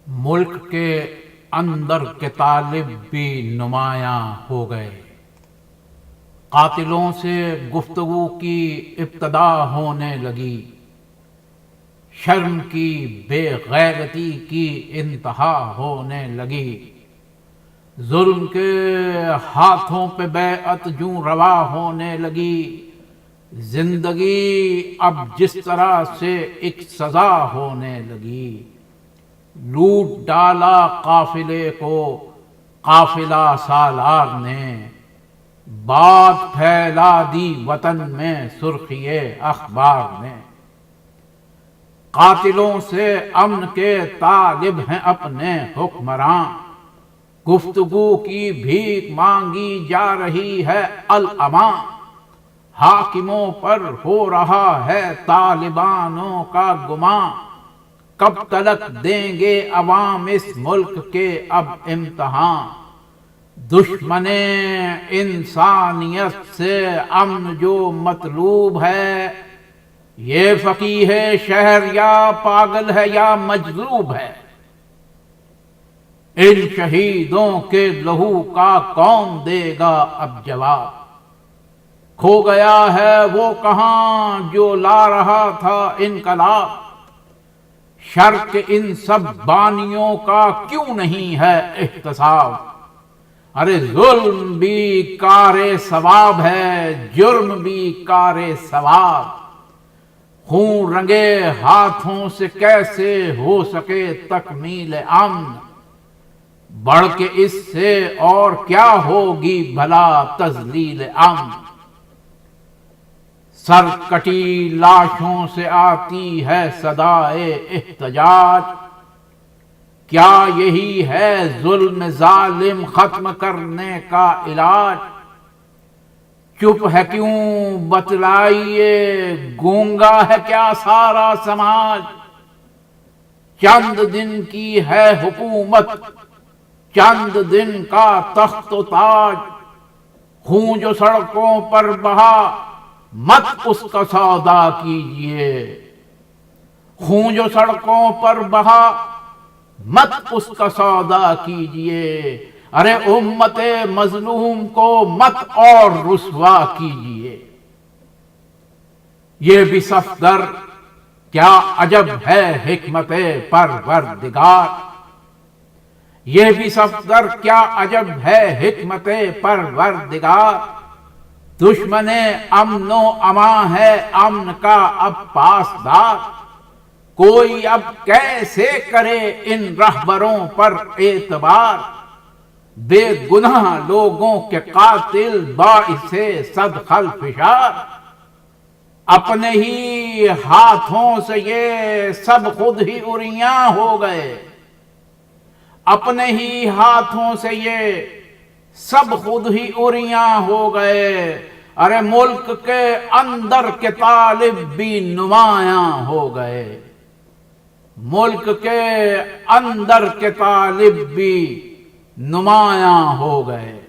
ملک کے اندر کے طالب بھی نمایاں ہو گئے، قاتلوں سے گفتگو کی ابتدا ہونے لگی، شرم کی بے غیرتی کی انتہا ہونے لگی، ظلم کے ہاتھوں پہ بیعت جوں روا ہونے لگی، زندگی اب جس طرح سے ایک سزا ہونے لگی، لوٹ ڈالا قافلے کو قافلہ سالار نے، بات پھیلا دی وطن میں سرخی اخبار نے، قاتلوں سے امن کے طالب ہیں اپنے حکمراں، گفتگو کی بھیک مانگی جا رہی ہے الامان، حاکموں پر ہو رہا ہے طالبانوں کا گمان، کب تلک دیں گے عوام اس ملک کے اب امتحان، دشمن انسانیت سے امن جو مطلوب ہے، یہ فقیہ شہر یا پاگل ہے یا مجذوب ہے، ان شہیدوں کے لہو کا کون دے گا اب جواب، کھو گیا ہے وہ کہاں جو لا رہا تھا انقلاب، شرق ان سب بانیوں کا کیوں نہیں ہے احتساب، ارے ظلم بھی کار ثواب ہے، جرم بھی کار ثواب، خون رنگے ہاتھوں سے کیسے ہو سکے تکمیل امن، بڑھ کے اس سے اور کیا ہوگی بھلا تذلیل امن، سر کٹی لاشوں سے آتی ہے صدائے احتجاج، کیا یہی ہے ظلم ظالم ختم کرنے کا علاج، چپ ہے کیوں بتلائیے گونگا ہے کیا سارا سماج، چند دن کی ہے حکومت چند دن کا تخت و تاج، خون جو سڑکوں پر بہا مت اس کا سودا کیجیے، خون جو سڑکوں پر بہا مت اس کا سودا کیجیے، ارے امت مظلوم کو مت اور رسوا کیجیے، یہ بھی صفدر کیا عجب ہے حکمت پروردگار، یہ بھی صفدر کیا عجب ہے حکمت پروردگار، دشمن امن و امان ہے امن کا اب پاسدار، کوئی اب کیسے کرے ان رہبروں پر اعتبار، بے گناہ لوگوں کے قاتل باعث صد خلفشار، اپنے ہی ہاتھوں سے یہ سب خود ہی عریاں ہو گئے، اپنے ہی ہاتھوں سے یہ سب خود ہی عریاں ہو گئے، ارے ملک کے اندر کے طالب بھی نمایاں ہو گئے، ملک کے اندر کے طالب بھی نمایاں ہو گئے۔